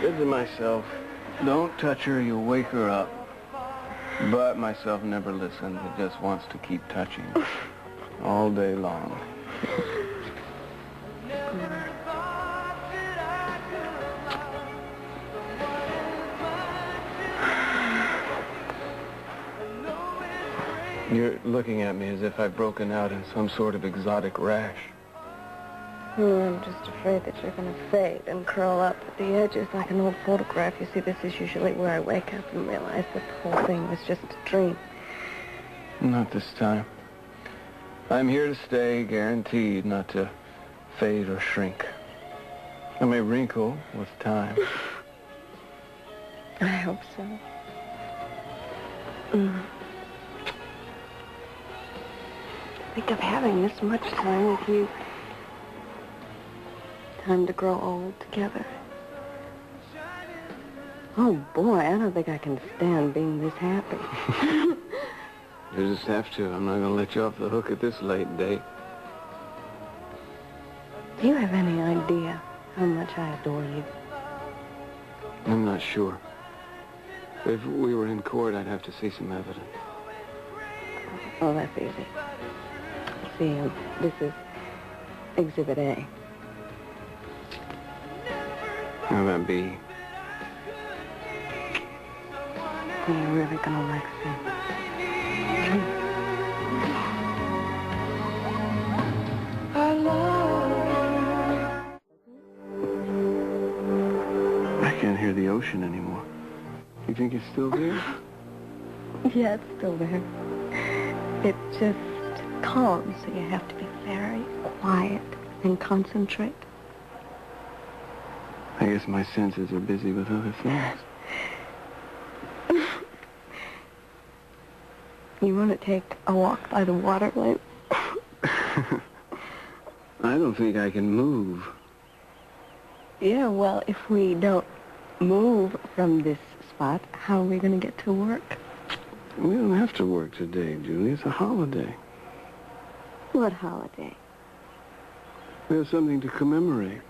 said to myself, don't touch her, you'll wake her up. But myself never listened. It just wants to keep touching all day long. You're looking at me as if I've broken out in some sort of exotic rash. I'm just afraid that you're going to fade and curl up at the edges like an old photograph. You see, this is usually where I wake up and realize that the whole thing was just a dream. Not this time. I'm here to stay, guaranteed not to fade or shrink. I may wrinkle with time. I hope so. Think of having this much time with you. Time to grow old together. Oh, boy, I don't think I can stand being this happy. You just have to. I'm not going to let you off the hook at this late date. Do you have any idea how much I adore you? I'm not sure. If we were in court, I'd have to see some evidence. Oh, that's easy. See, this is Exhibit A. How about B? You're really gonna like C. I can't hear the ocean anymore. You think it's still there? Yeah, it's still there. It's just calm, so you have to be very quiet and concentrate. I guess my senses are busy with other things. You want to take a walk by the water, Lane? I don't think I can move. Yeah, well, if we don't move from this spot, how are we going to get to work? We don't have to work today, Julie. It's a holiday. What holiday? We have something to commemorate.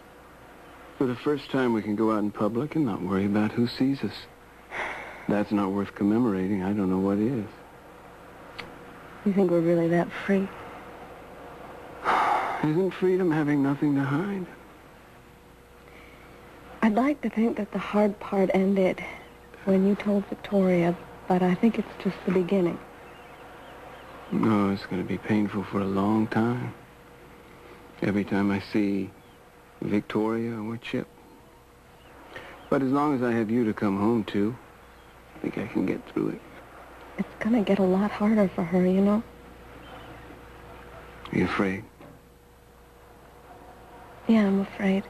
For the first time, we can go out in public and not worry about who sees us. That's not worth commemorating. I don't know what is. You think we're really that free? Isn't freedom having nothing to hide? I'd like to think that the hard part ended when you told Victoria, but I think it's just the beginning. No, it's going to be painful for a long time. Every time I see Victoria or Chip. But as long as I have you to come home to, I think I can get through it. It's going to get a lot harder for her, you know? Are you afraid? Yeah, I'm afraid.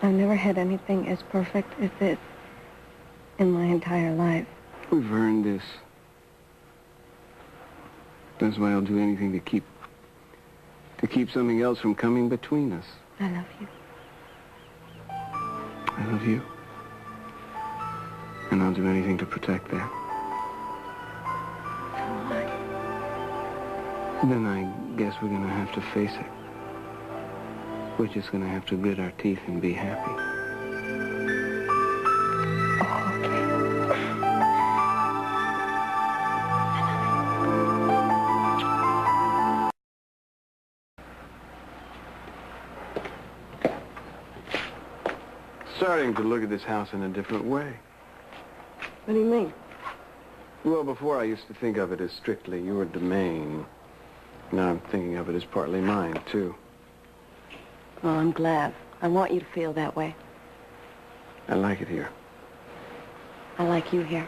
I've never had anything as perfect as this in my entire life. We've earned this. That's why I'll do anything to keep something else from coming between us. I love you. I love you. And I'll do anything to protect that. Why? Then I guess we're going to have to face it. We're just going to have to grit our teeth and be happy. Oh, okay. Starting to look at this house in a different way. What do you mean? Well, before I used to think of it as strictly your domain. Now I'm thinking of it as partly mine, too. Well, I'm glad. I want you to feel that way. I like it here. I like you here.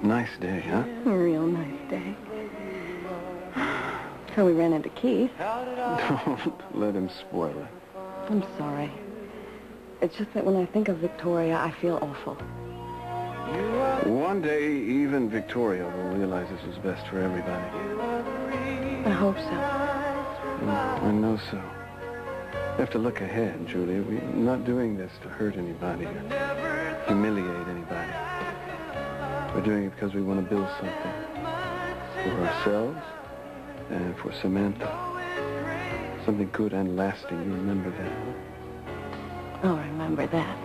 Nice day, huh? A real nice day. So we ran into Keith. Don't let him spoil it. I'm sorry. It's just that when I think of Victoria, I feel awful. One day, even Victoria will realize this is best for everybody. I hope so. I know so. We have to look ahead, Julia. We're not doing this to hurt anybody or humiliate anybody. We're doing it because we want to build something for ourselves and for Samantha. Something good and lasting. You remember that? I'll remember that.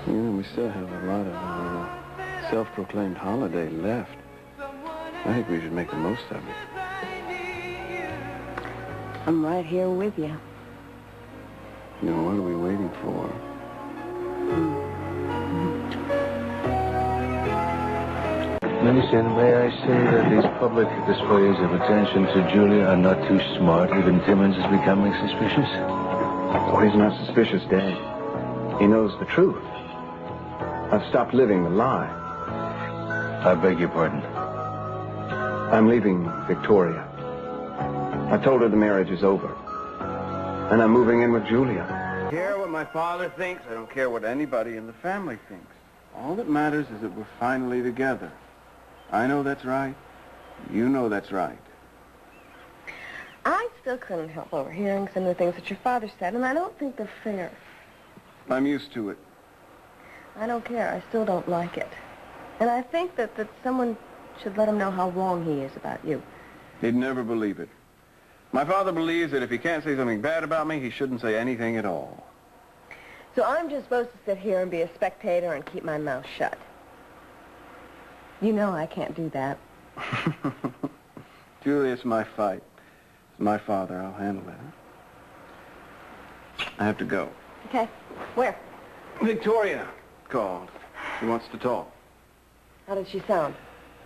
You know, we still have a lot of our self-proclaimed holiday left. I think we should make the most of it. I'm right here with you. You know, what are we waiting for? Millicent, may I say that these public displays of attention to Julia are not too smart? Even Timmons is becoming suspicious. Oh, he's not suspicious, Dad. He knows the truth. I've stopped living the lie. I beg your pardon. I'm leaving Victoria. I told her the marriage is over. And I'm moving in with Julia. I don't care what my father thinks. I don't care what anybody in the family thinks. All that matters is that we're finally together. I know that's right. You know that's right. I still couldn't help overhearing some of the things that your father said, and I don't think they're fair. I'm used to it. I don't care. I still don't like it. And I think that someone should let him know how wrong he is about you. He'd never believe it. My father believes that if he can't say something bad about me, he shouldn't say anything at all. So I'm just supposed to sit here and be a spectator and keep my mouth shut. You know I can't do that. Julia, it's my fight. It's my father. I'll handle it. I have to go. Okay. Where? Victoria called. She wants to talk. How did she sound?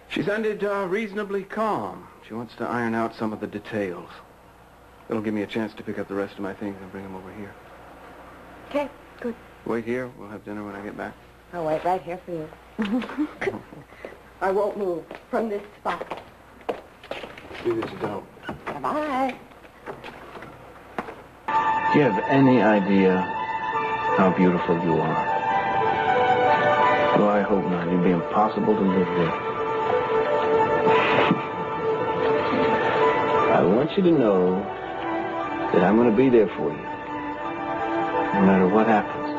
She sounded reasonably calm. She wants to iron out some of the details. It'll give me a chance to pick up the rest of my things and bring them over here. Okay, good. Wait here. We'll have dinner when I get back. I'll wait right here for you. I won't move from this spot. See that you don't. Bye-bye. Do you have any idea how beautiful you are? Well, I hope not. It'd be impossible to live with. I want you to know that I'm going to be there for you, no matter what happens,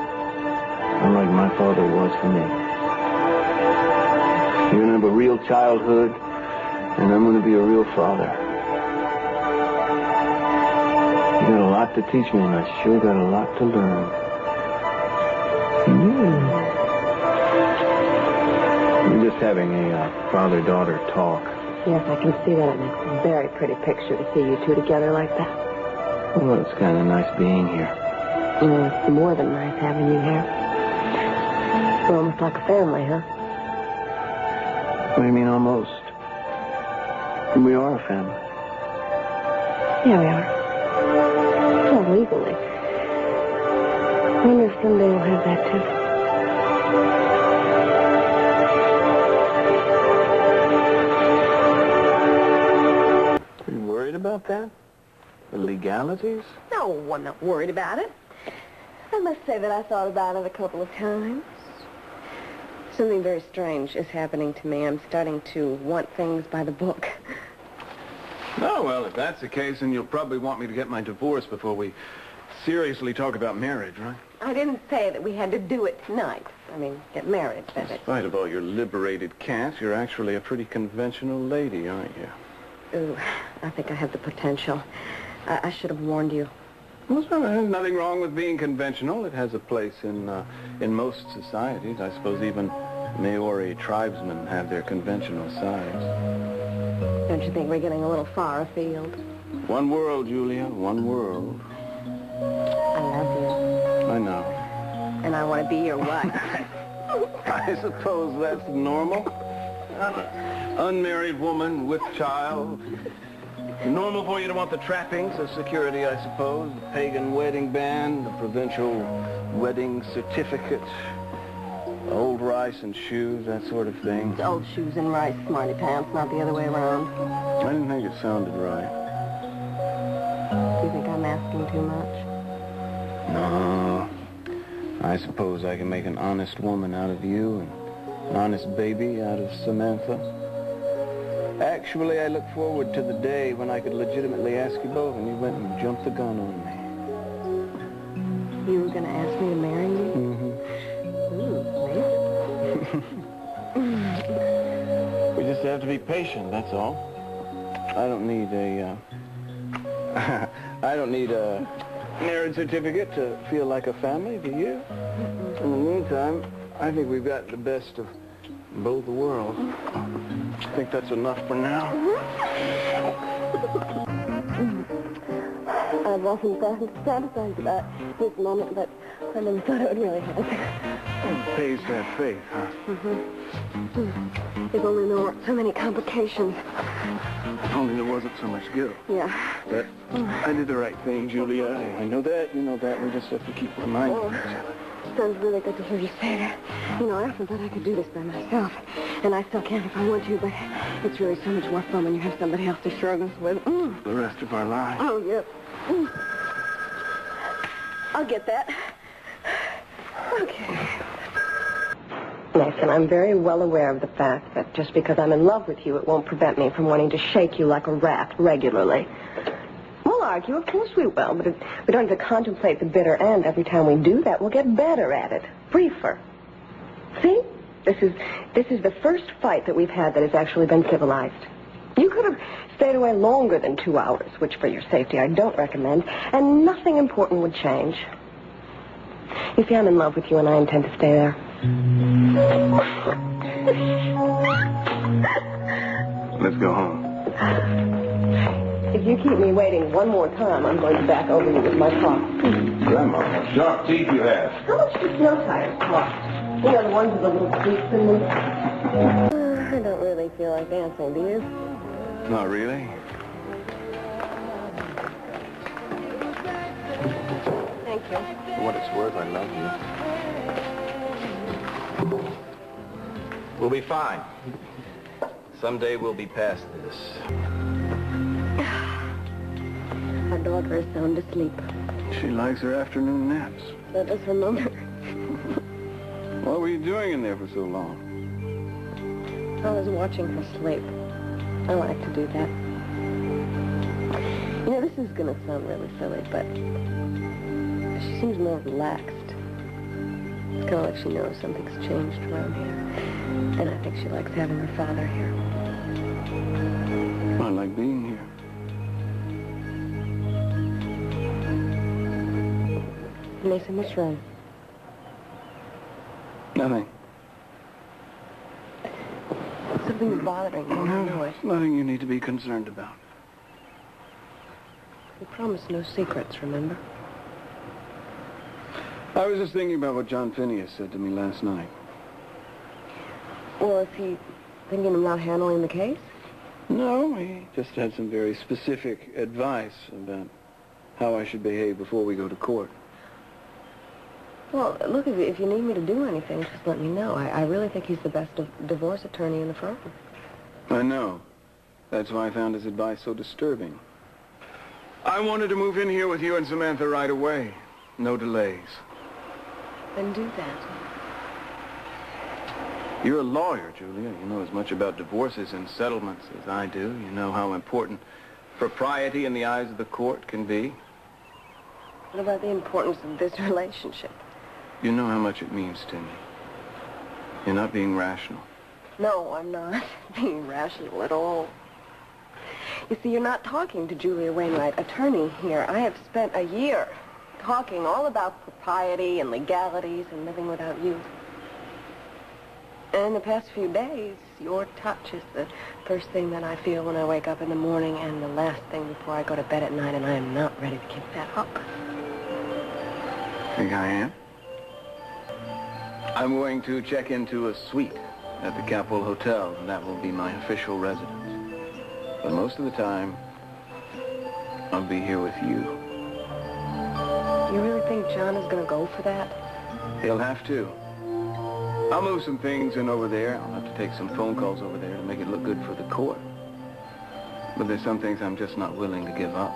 unlike my father was for me. You're going to have a real childhood, and I'm going to be a real father. You got a lot to teach me, and I sure got a lot to learn. We're just having a father-daughter talk. Yes, I can see that. It makes a very pretty picture to see you two together like that. Well, it's kind of nice being here. Well, it's more than nice having you here. We're almost like a family, huh? What do you mean, almost? We are a family. Yeah, we are. Well, legally. I wonder if someday we'll have that, too. Are you worried about that? The legalities? No, I'm not worried about it. I must say that I thought about it a couple of times. Something very strange is happening to me. I'm starting to want things by the book. Oh, well, if that's the case, then you'll probably want me to get my divorce before we seriously talk about marriage, right? I didn't say that we had to do it tonight. I mean, get married, that In is. spite of all your liberated cant, you're actually a pretty conventional lady, aren't you? Ooh, I think I have the potential. I should have warned you. Well, there's nothing wrong with being conventional. It has a place in most societies. I suppose even Maori tribesmen have their conventional sides. Don't you think we're getting a little far afield? One world, Julia, one world. I love you. I know. And I want to be your wife. I suppose that's normal. Unmarried woman with child. Normal for you to want the trappings of security, I suppose. The pagan wedding band, the provincial wedding certificate, old rice and shoes, that sort of thing. It's old shoes and rice, smarty pants, not the other way around. I didn't think it sounded right. Do you think I'm asking too much? No. I suppose I can make an honest woman out of you and an honest baby out of Samantha. Actually, I look forward to the day when I could legitimately ask you both, and you went and jumped the gun on me. You were going to ask me to marry you? We just have to be patient, that's all. I don't need a I don't need a marriage certificate to feel like a family, do you? In the meantime, I think we've got the best of both worlds. I think that's enough for now. I've often fantasized about this moment, but I never thought it would really happen. It pays to have faith, huh? If only there weren't so many complications. If only there wasn't so much guilt. Yeah. But I did the right thing, Julia. I know that, you know that. We just have to keep reminding each other. Sounds really good to hear you say that. You know, I often thought I could do this by myself. And I still can if I want to, but it's really so much more fun when you have somebody else to share this with. The rest of our lives. Oh, yeah. I'll get that. Okay. Nathan, I'm very well aware of the fact that just because I'm in love with you, it won't prevent me from wanting to shake you like a rat regularly. We'll argue, of course we will, but we don't have to contemplate the bitter end. Every time we do that, we'll get better at it. Briefer. See? This is the first fight that we've had that has actually been civilized. You could have stayed away longer than 2 hours, which for your safety I don't recommend, and nothing important would change. You see, I'm in love with you, and I intend to stay there. Let's go home. If you keep me waiting one more time, I'm going to back over you with my car. Grandma, what sharp teeth you have. How much do snow tires cost? You know, the ones with the little creaks in them. I don't really feel like dancing, do you? Not really. Thank you. For what it's worth, I love you. We'll be fine. Someday we'll be past this. Our daughter is sound asleep. She likes her afternoon naps. That is her mother. What were you doing in there for so long? I was watching her sleep. I like to do that. You know, this is going to sound really silly, but she seems more relaxed. It's kind of like she knows something's changed around here. And I think she likes having her father here. I like being here. Mason, what's wrong? Nothing. Something's bothering you. I know it. Nothing you need to be concerned about. We promised no secrets, remember? I was just thinking about what John Phineas said to me last night. Well, is he thinking of not handling the case? No, he just had some very specific advice about how I should behave before we go to court. Well, look, if you need me to do anything, just let me know. I really think he's the best divorce attorney in the firm. I know. That's why I found his advice so disturbing. I wanted to move in here with you and Samantha right away. No delays. Then do that. You're a lawyer, Julia. You know as much about divorces and settlements as I do. You know how important propriety in the eyes of the court can be. What about the importance of this relationship? You know how much it means to me. You're not being rational. No, I'm not being rational at all. You see, you're not talking to Julia Wainwright, attorney here. I have spent a year talking all about propriety and legalities and living without you. And in the past few days, your touch is the first thing that I feel when I wake up in the morning and the last thing before I go to bed at night, and I am not ready to give that up. Think I am? I'm going to check into a suite at the Capitol Hotel, and that will be my official residence. But most of the time, I'll be here with you. You really think John is going to go for that? He'll have to. I'll move some things in over there. I'll have to take some phone calls over there to make it look good for the court. But there's some things I'm just not willing to give up.